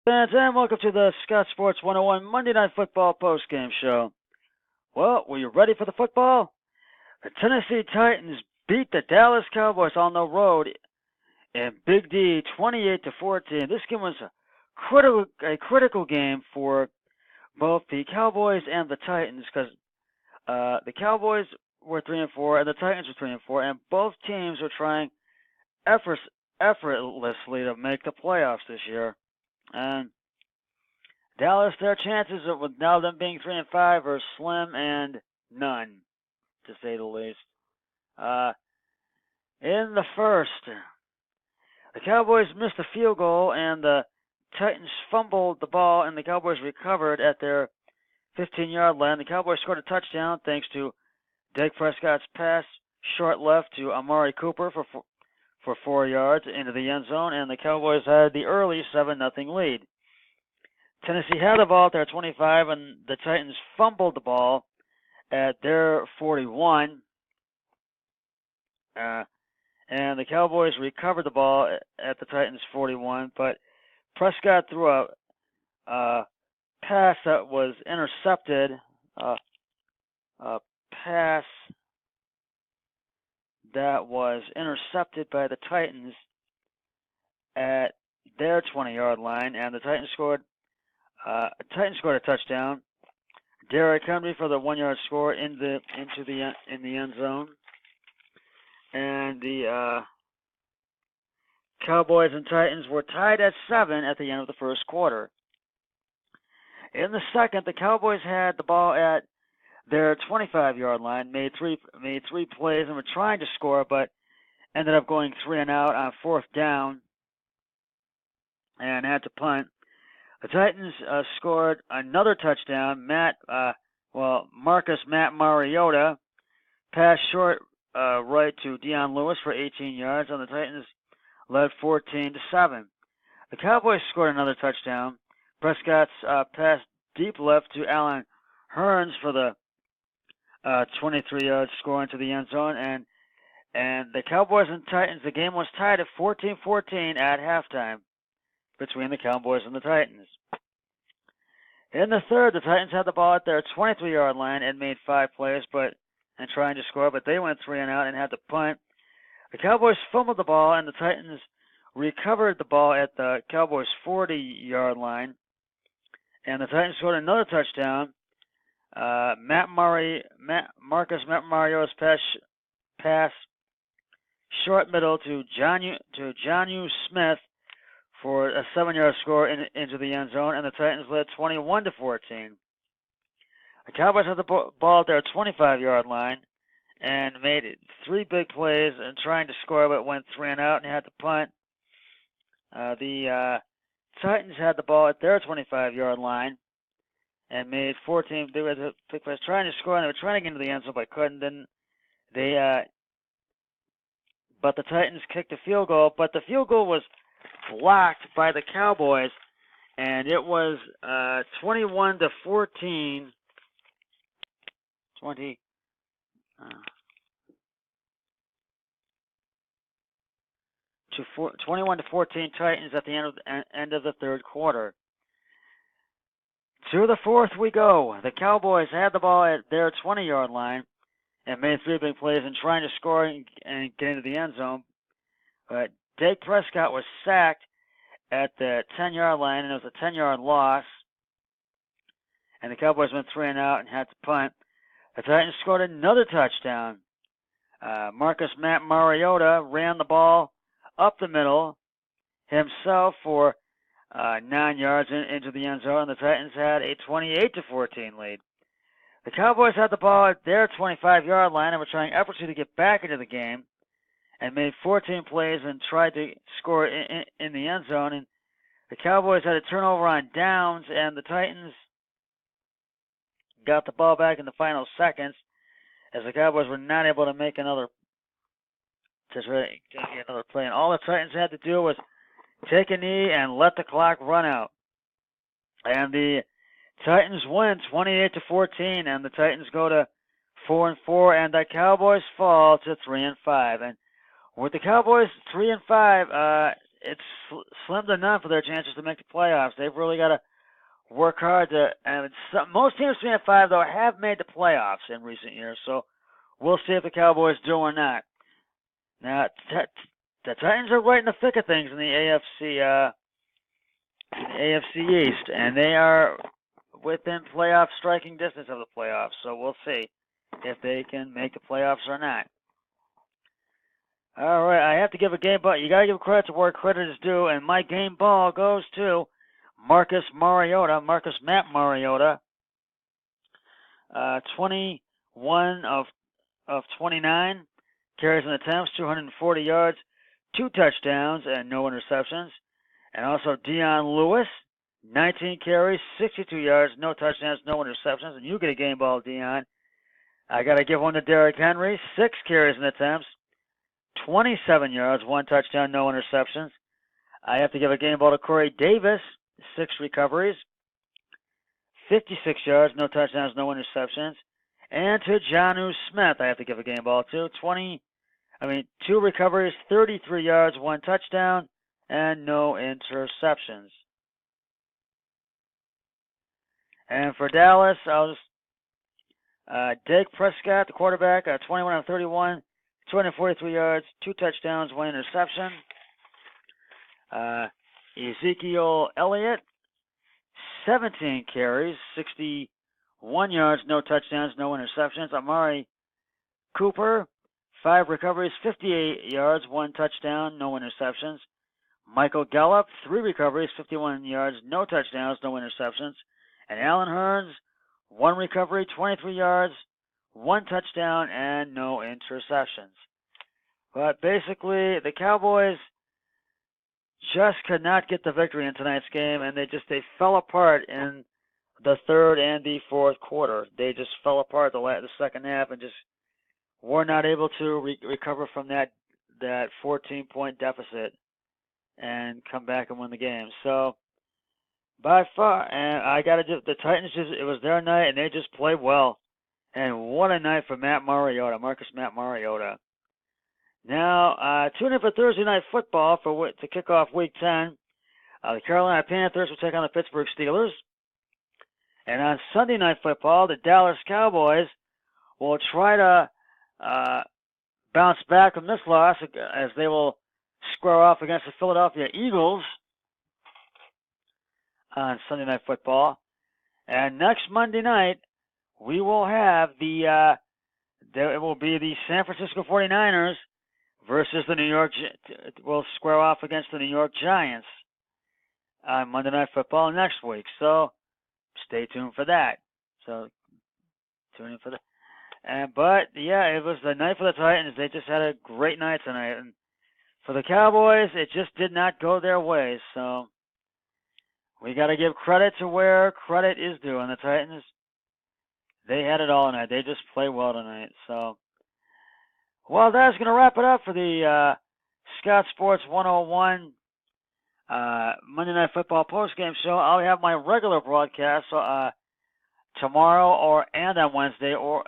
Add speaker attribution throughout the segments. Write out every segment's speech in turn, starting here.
Speaker 1: Fans, and welcome to the Scott Sports 101 Monday Night Football postgame show. Well, were you ready for the football? The Tennessee Titans beat the Dallas Cowboys on the road in Big D 28-14. This game was a critical game for both the Cowboys and the Titans because the Cowboys were 3-4 and the Titans were 3-4, and both teams were trying effortlessly to make the playoffs this year. And Dallas, their chances with now them being 3-5 are slim and none, to say the least. In the first, the Cowboys missed a field goal and the Titans fumbled the ball and the Cowboys recovered at their 15-yard line. The Cowboys scored a touchdown thanks to Dak Prescott's pass short left to Amari Cooper for 4 yards into the end zone, and the Cowboys had the early 7-0 lead. Tennessee had the ball at their 25, and the Titans fumbled the ball at their 41. And the Cowboys recovered the ball at the Titans' 41, but Prescott threw a pass that was intercepted, a pass that was intercepted by the Titans at their 20-yard line, and the Titans scored a touchdown. Derrick Henry for the 1-yard score in the end zone, and the Cowboys and Titans were tied at 7 at the end of the first quarter. In the second, the Cowboys had the ball at their 25-yard line, made three plays, and were trying to score, but ended up going 3 and out on fourth down, and had to punt. The Titans scored another touchdown. Marcus Matt Mariota passed short right to Dion Lewis for 18 yards, and the Titans led 14-7. The Cowboys scored another touchdown. Prescott's pass deep left to Allen Hurns for the 23-yard score into the end zone, and the Cowboys and Titans, the game was tied at 14-14 at halftime between the Cowboys and the Titans. In the third, the Titans had the ball at their 23-yard line and made 5 plays and trying to score, but they went 3 and out and had to punt. The Cowboys fumbled the ball, and the Titans recovered the ball at the Cowboys' 40-yard line, and the Titans scored another touchdown. Marcus Matt Mariota's pass short middle to Jonnu Smith for a 7-yard score into the end zone, and the Titans led 21-14. The Cowboys had the ball at their 25-yard line and made 3 big plays and trying to score, but went 3 and out and had to punt. The Titans had the ball at their 25-yard line and made 14 big plays trying to score, and they were trying to get into the end zone but couldn't. Then but the Titans kicked a field goal, but the field goal was blocked by the Cowboys, and it was 21-14. 21-14 Titans at the end of the third quarter. To the fourth we go. The Cowboys had the ball at their 20-yard line and made 3 big plays and trying to score and get into the end zone, but Dak Prescott was sacked at the 10-yard line, and it was a 10-yard loss. And the Cowboys went 3 and out and had to punt. The Titans scored another touchdown. Marcus Matt Mariota ran the ball up the middle himself for 9 yards into the end zone, and the Titans had a 28-14 lead. The Cowboys had the ball at their 25-yard line and were trying effortlessly to get back into the game, and made 14 plays and tried to score in the end zone. And the Cowboys had a turnover on downs, and the Titans got the ball back in the final seconds as the Cowboys were not able to make another play. And all the Titans had to do was take a knee and let the clock run out. And the Titans win 28-14, and the Titans go to 4-4, and the Cowboys fall to 3-5. And with the Cowboys 3-5, it's slim to none for their chances to make the playoffs. They've really got to work hard to. And most teams 3-5 though have made the playoffs in recent years, so we'll see if the Cowboys do or not. Now, the Titans are right in the thick of things in the AFC East, and they are within playoff striking distance of the playoffs. So we'll see if they can make the playoffs or not. All right, I have to give a game ball. You got to give credit to where credit is due, and my game ball goes to Marcus Matt Mariota. 21 of 29 carries and attempts, 240 yards, 2 touchdowns, and no interceptions. And also Dion Lewis, 19 carries, 62 yards, no touchdowns, no interceptions. And you get a game ball, Dion. I got to give one to Derrick Henry, 6 carries and attempts, 27 yards, 1 touchdown, no interceptions. I have to give a game ball to Corey Davis, 6 recoveries, 56 yards, no touchdowns, no interceptions. And to Jonnu Smith, I have to give a game ball to 2 recoveries, 33 yards, 1 touchdown, and no interceptions. And for Dallas, I'll just Dak Prescott, the quarterback, 21 of 31, 243 yards, 2 touchdowns, 1 interception. Ezekiel Elliott, 17 carries, 61 yards, no touchdowns, no interceptions. Amari Cooper, 5 recoveries, 58 yards, 1 touchdown, no interceptions. Michael Gallup, 3 recoveries, 51 yards, no touchdowns, no interceptions. And Allen Hurns, 1 recovery, 23 yards, 1 touchdown, and no interceptions. But basically, the Cowboys just could not get the victory in tonight's game, and they fell apart in the third and the fourth quarter. They just fell apart the second half and just were not able to recover from that 14-point deficit and come back and win the game. So, by far, and I got to do the Titans. It was their night, and they just played well. And what a night for Marcus Matt Mariota. Now, tune in for Thursday Night Football to kick off Week 10. The Carolina Panthers will take on the Pittsburgh Steelers. And on Sunday Night Football, the Dallas Cowboys will try to bounce back from this loss as they will square off against the Philadelphia Eagles on Sunday Night Football. And next Monday night, we will have it will be the San Francisco 49ers versus will square off against the New York Giants on Monday Night Football next week. So stay tuned for that. So tune in for that. But yeah, it was the night for the Titans. They just had a great night tonight. And for the Cowboys, it just did not go their way. So we got to give credit to where credit is due. And the Titans, they had it all tonight. They just played well tonight. So, well, that's going to wrap it up for the Scott Sports 101 Monday Night Football postgame show. I'll have my regular broadcast tomorrow and on Wednesday, or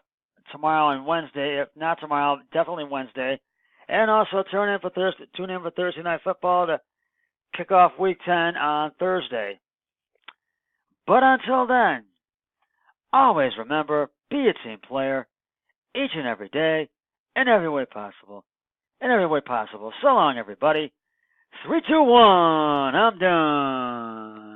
Speaker 1: tomorrow and Wednesday. If not tomorrow, definitely Wednesday. And also tune in for Thursday Night Football to kick off Week 10 on Thursday. But until then, always remember, be a team player each and every day, in every way possible. So long, everybody. 3, 2, 1, I'm done.